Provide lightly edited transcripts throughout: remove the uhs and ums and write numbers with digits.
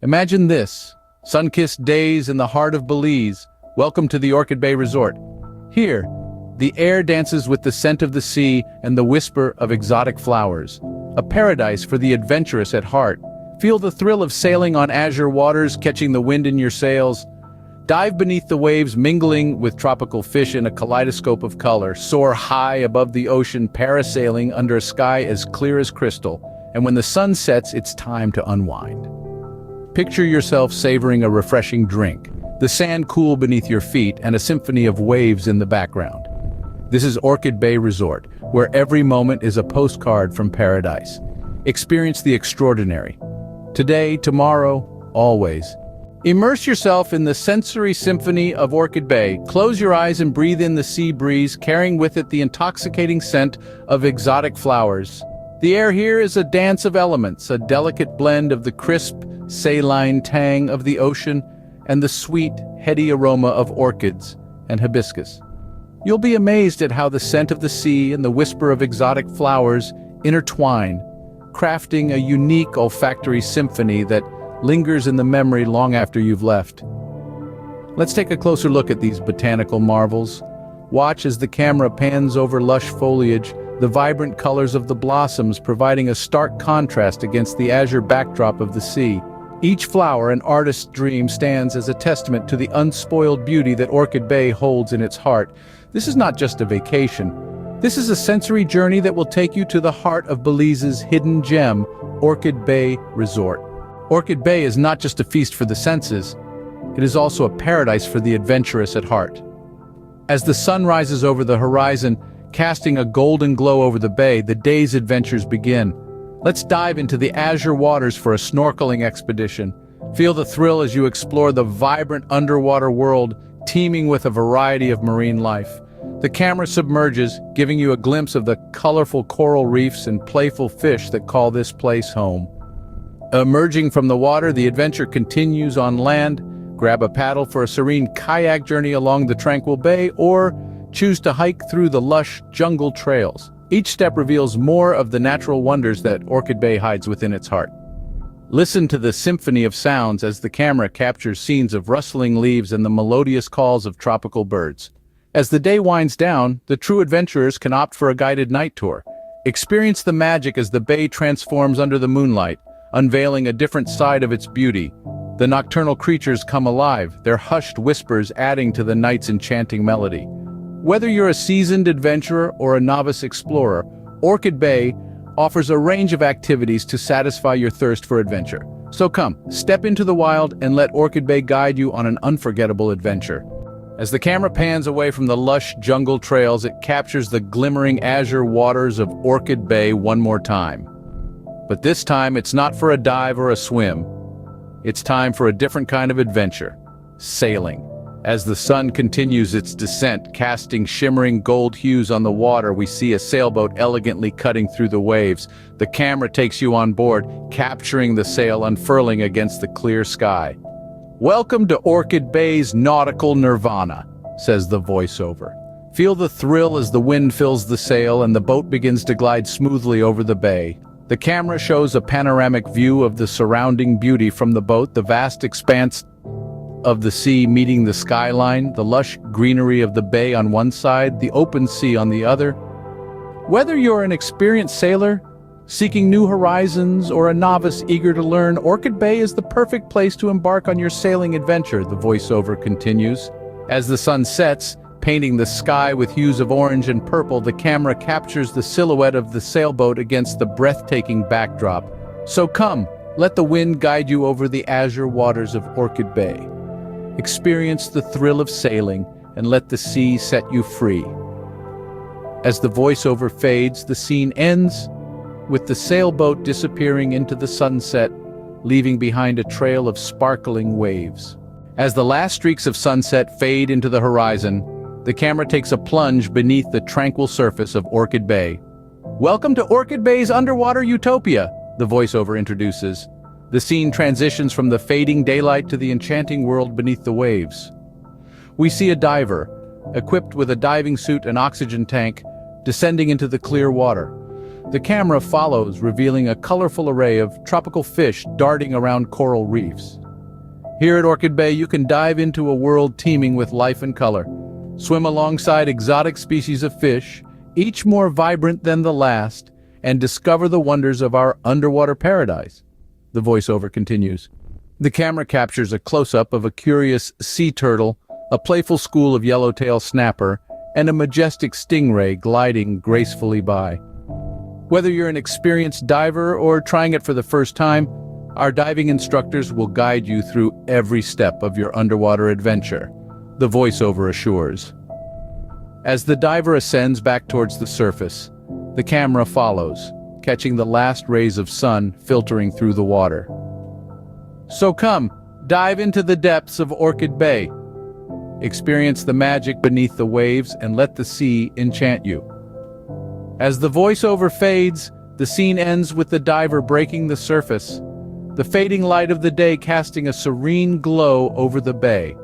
Imagine this, sun-kissed days in the heart of Belize. Welcome to the Orchid Bay Resort. Here, the air dances with the scent of the sea and the whisper of exotic flowers. A paradise for the adventurous at heart. Feel the thrill of sailing on azure waters, catching the wind in your sails. Dive beneath the waves, mingling with tropical fish in a kaleidoscope of color. Soar high above the ocean, parasailing under a sky as clear as crystal. And when the sun sets, it's time to unwind. Picture yourself savoring a refreshing drink, the sand cool beneath your feet, and a symphony of waves in the background. This is Orchid Bay Resort, where every moment is a postcard from paradise. Experience the extraordinary. Today, tomorrow, always. Immerse yourself in the sensory symphony of Orchid Bay. Close your eyes and breathe in the sea breeze, carrying with it the intoxicating scent of exotic flowers. The air here is a dance of elements, a delicate blend of the crisp, saline tang of the ocean and the sweet, heady aroma of orchids and hibiscus. You'll be amazed at how the scent of the sea and the whisper of exotic flowers intertwine, crafting a unique olfactory symphony that lingers in the memory long after you've left. Let's take a closer look at these botanical marvels. Watch as the camera pans over lush foliage, the vibrant colors of the blossoms providing a stark contrast against the azure backdrop of the sea. Each flower, an artist's dream, stands as a testament to the unspoiled beauty that Orchid Bay holds in its heart. This is not just a vacation. This is a sensory journey that will take you to the heart of Belize's hidden gem, Orchid Bay Resort. Orchid Bay is not just a feast for the senses, it is also a paradise for the adventurous at heart. As the sun rises over the horizon, casting a golden glow over the bay, the day's adventures begin. Let's dive into the azure waters for a snorkeling expedition. Feel the thrill as you explore the vibrant underwater world, teeming with a variety of marine life. The camera submerges, giving you a glimpse of the colorful coral reefs and playful fish that call this place home. Emerging from the water, the adventure continues on land. Grab a paddle for a serene kayak journey along the tranquil bay, or choose to hike through the lush jungle trails. Each step reveals more of the natural wonders that Orchid Bay hides within its heart. Listen to the symphony of sounds as the camera captures scenes of rustling leaves and the melodious calls of tropical birds. As the day winds down, the true adventurers can opt for a guided night tour. Experience the magic as the bay transforms under the moonlight, unveiling a different side of its beauty. The nocturnal creatures come alive, their hushed whispers adding to the night's enchanting melody. Whether you're a seasoned adventurer or a novice explorer, Orchid Bay offers a range of activities to satisfy your thirst for adventure. So come, step into the wild and let Orchid Bay guide you on an unforgettable adventure. As the camera pans away from the lush jungle trails, it captures the glimmering azure waters of Orchid Bay one more time. But this time, it's not for a dive or a swim. It's time for a different kind of adventure, sailing. As the sun continues its descent, casting shimmering gold hues on the water, we see a sailboat elegantly cutting through the waves. The camera takes you on board, capturing the sail unfurling against the clear sky. "Welcome to Orchid Bay's nautical nirvana," says the voiceover. Feel the thrill as the wind fills the sail and the boat begins to glide smoothly over the bay. The camera shows a panoramic view of the surrounding beauty from the boat, the vast expanse of the sea meeting the skyline, the lush greenery of the bay on one side, the open sea on the other. Whether you're an experienced sailor, seeking new horizons, or a novice eager to learn, Orchid Bay is the perfect place to embark on your sailing adventure, the voiceover continues. As the sun sets, painting the sky with hues of orange and purple, the camera captures the silhouette of the sailboat against the breathtaking backdrop. So come, let the wind guide you over the azure waters of Orchid Bay. Experience the thrill of sailing and let the sea set you free. As the voiceover fades, the scene ends with the sailboat disappearing into the sunset, leaving behind a trail of sparkling waves. As the last streaks of sunset fade into the horizon, the camera takes a plunge beneath the tranquil surface of Orchid Bay. "Welcome to Orchid Bay's underwater utopia," the voiceover introduces. The scene transitions from the fading daylight to the enchanting world beneath the waves. We see a diver, equipped with a diving suit and oxygen tank, descending into the clear water. The camera follows, revealing a colorful array of tropical fish darting around coral reefs. Here at Orchid Bay, you can dive into a world teeming with life and color. Swim alongside exotic species of fish, each more vibrant than the last, and discover the wonders of our underwater paradise. The voiceover continues. The camera captures a close-up of a curious sea turtle, a playful school of yellowtail snapper, and a majestic stingray gliding gracefully by. Whether you're an experienced diver or trying it for the first time, our diving instructors will guide you through every step of your underwater adventure, the voiceover assures. As the diver ascends back towards the surface, the camera follows, catching the last rays of sun filtering through the water. So come, dive into the depths of Orchid Bay. Experience the magic beneath the waves and let the sea enchant you. As the voiceover fades, the scene ends with the diver breaking the surface, the fading light of the day casting a serene glow over the bay.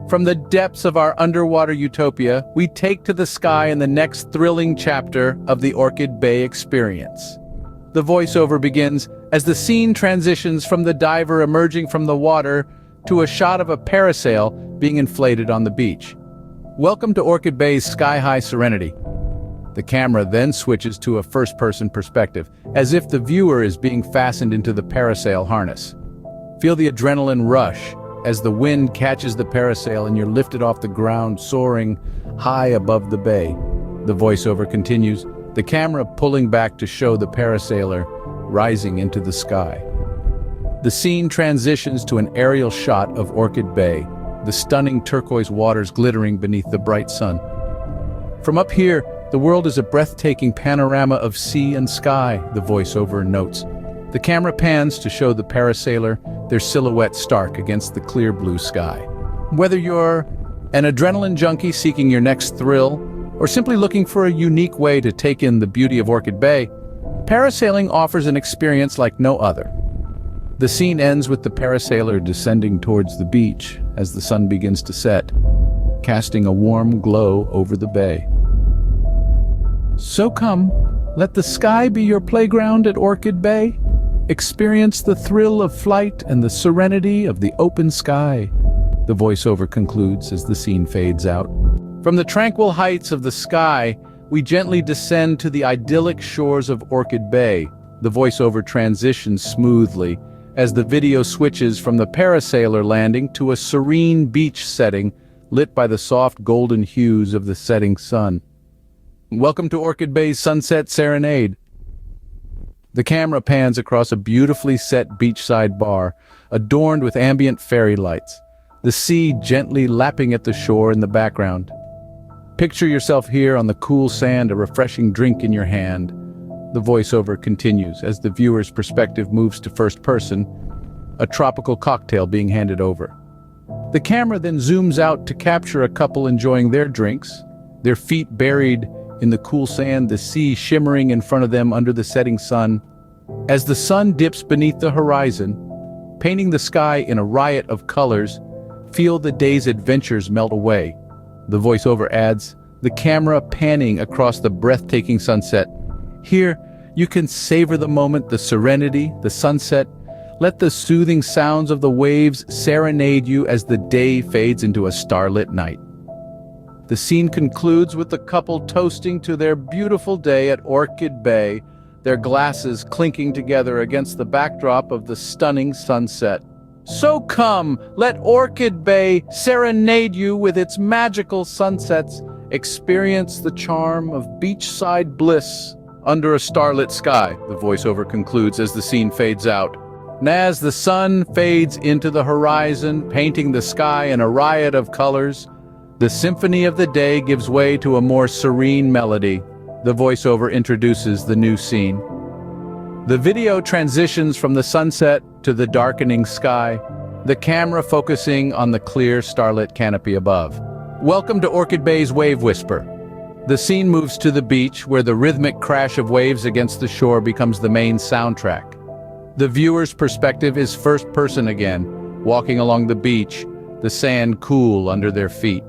From the depths of our underwater utopia, we take to the sky in the next thrilling chapter of the Orchid Bay experience. The voiceover begins as the scene transitions from the diver emerging from the water to a shot of a parasail being inflated on the beach. Welcome to Orchid Bay's sky-high serenity. The camera then switches to a first-person perspective, as if the viewer is being fastened into the parasail harness. Feel the adrenaline rush as the wind catches the parasail and you're lifted off the ground, soaring high above the bay. The voiceover continues, the camera pulling back to show the parasailer rising into the sky. The scene transitions to an aerial shot of Orchid Bay, the stunning turquoise waters glittering beneath the bright sun. From up here, the world is a breathtaking panorama of sea and sky, the voiceover notes. The camera pans to show the parasailer, their silhouette stark against the clear blue sky. Whether you're an adrenaline junkie seeking your next thrill, or simply looking for a unique way to take in the beauty of Orchid Bay, parasailing offers an experience like no other. The scene ends with the parasailer descending towards the beach as the sun begins to set, casting a warm glow over the bay. So come, let the sky be your playground at Orchid Bay. Experience the thrill of flight and the serenity of the open sky. The voiceover concludes as the scene fades out. From the tranquil heights of the sky, we gently descend to the idyllic shores of Orchid Bay. The voiceover transitions smoothly as the video switches from the parasailer landing to a serene beach setting lit by the soft golden hues of the setting sun. Welcome to Orchid Bay's Sunset Serenade. The camera pans across a beautifully set beachside bar, adorned with ambient fairy lights, the sea gently lapping at the shore in the background. Picture yourself here on the cool sand, a refreshing drink in your hand. The voiceover continues as the viewer's perspective moves to first person, a tropical cocktail being handed over. The camera then zooms out to capture a couple enjoying their drinks, their feet buried in the cool sand, the sea shimmering in front of them under the setting sun. As the sun dips beneath the horizon, painting the sky in a riot of colors, feel the day's adventures melt away. The voiceover adds, the camera panning across the breathtaking sunset. Here, you can savor the moment, the serenity, the sunset. Let the soothing sounds of the waves serenade you as the day fades into a starlit night. The scene concludes with the couple toasting to their beautiful day at Orchid Bay, their glasses clinking together against the backdrop of the stunning sunset. So come, let Orchid Bay serenade you with its magical sunsets. Experience the charm of beachside bliss under a starlit sky, the voiceover concludes as the scene fades out. And as the sun fades into the horizon, painting the sky in a riot of colors, the symphony of the day gives way to a more serene melody. The voiceover introduces the new scene. The video transitions from the sunset to the darkening sky, the camera focusing on the clear starlit canopy above. Welcome to Orchid Bay's Wave Whisper. The scene moves to the beach, where the rhythmic crash of waves against the shore becomes the main soundtrack. The viewer's perspective is first person again, walking along the beach, the sand cool under their feet.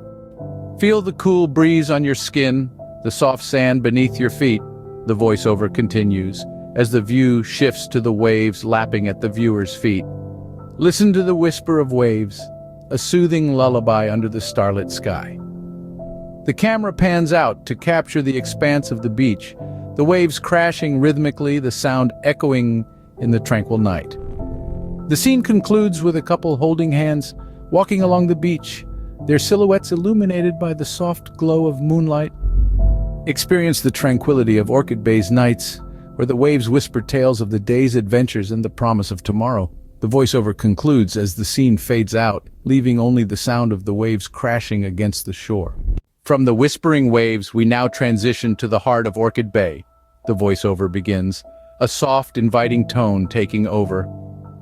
Feel the cool breeze on your skin, the soft sand beneath your feet. the voiceover continues, as the view shifts to the waves lapping at the viewer's feet. Listen to the whisper of waves, a soothing lullaby under the starlit sky. The camera pans out to capture the expanse of the beach, the waves crashing rhythmically, the sound echoing in the tranquil night. The scene concludes with a couple holding hands, walking along the beach, their silhouettes illuminated by the soft glow of moonlight. Experience the tranquility of Orchid Bay's nights, where the waves whisper tales of the day's adventures and the promise of tomorrow. The voiceover concludes as the scene fades out, leaving only the sound of the waves crashing against the shore. From the whispering waves, we now transition to the heart of Orchid Bay. The voiceover begins, a soft, inviting tone taking over.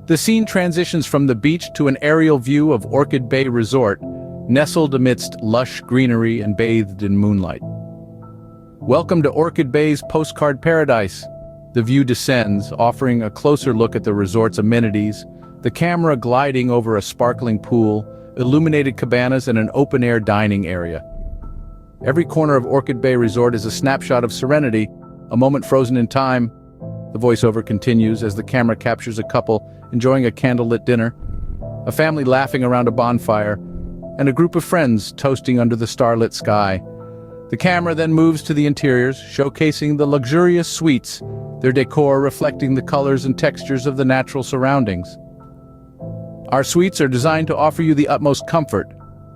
The scene transitions from the beach to an aerial view of Orchid Bay Resort, nestled amidst lush greenery and bathed in moonlight. Welcome to Orchid Bay's postcard paradise. The view descends, offering a closer look at the resort's amenities, the camera gliding over a sparkling pool, illuminated cabanas, and an open-air dining area. Every corner of Orchid Bay Resort is a snapshot of serenity, a moment frozen in time. The voiceover continues as the camera captures a couple enjoying a candlelit dinner, a family laughing around a bonfire, and a group of friends toasting under the starlit sky. The camera then moves to the interiors, showcasing the luxurious suites, their decor reflecting the colors and textures of the natural surroundings. Our suites are designed to offer you the utmost comfort,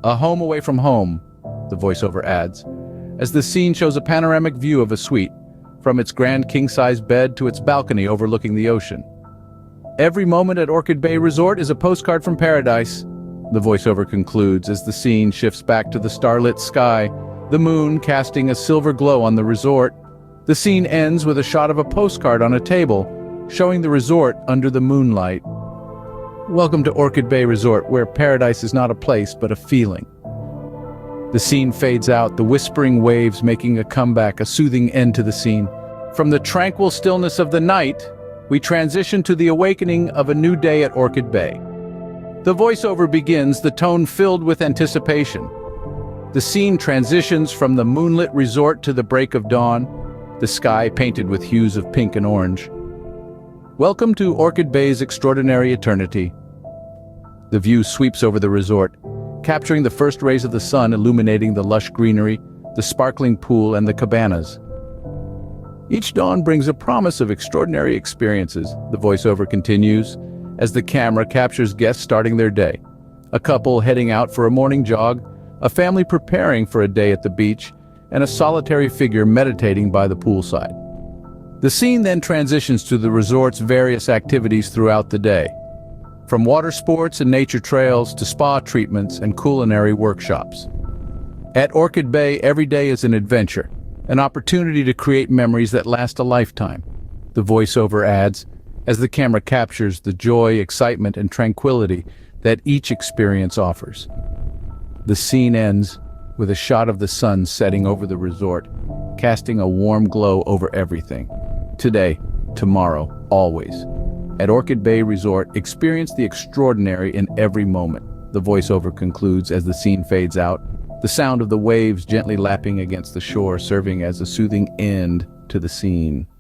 a home away from home, the voiceover adds, as the scene shows a panoramic view of a suite, from its grand king-size bed to its balcony overlooking the ocean. Every moment at Orchid Bay Resort is a postcard from paradise, the voiceover concludes as the scene shifts back to the starlit sky, the moon casting a silver glow on the resort. The scene ends with a shot of a postcard on a table, showing the resort under the moonlight. Welcome to Orchid Bay Resort, where paradise is not a place but a feeling. The scene fades out, the whispering waves making a comeback, a soothing end to the scene. From the tranquil stillness of the night, we transition to the awakening of a new day at Orchid Bay. The voiceover begins, the tone filled with anticipation. The scene transitions from the moonlit resort to the break of dawn, the sky painted with hues of pink and orange. Welcome to Orchid Bay's extraordinary eternity. The view sweeps over the resort, capturing the first rays of the sun illuminating the lush greenery, the sparkling pool, and the cabanas. Each dawn brings a promise of extraordinary experiences, the voiceover continues, as the camera captures guests starting their day. A couple heading out for a morning jog, a family preparing for a day at the beach, and a solitary figure meditating by the poolside. The scene then transitions to the resort's various activities throughout the day, from water sports and nature trails to spa treatments and culinary workshops. At Orchid Bay, every day is an adventure, an opportunity to create memories that last a lifetime, the voiceover adds, as the camera captures the joy, excitement, and tranquility that each experience offers. The scene ends with a shot of the sun setting over the resort, casting a warm glow over everything. Today, tomorrow, always. At Orchid Bay Resort, experience the extraordinary in every moment, the voiceover concludes as the scene fades out, the sound of the waves gently lapping against the shore serving as a soothing end to the scene.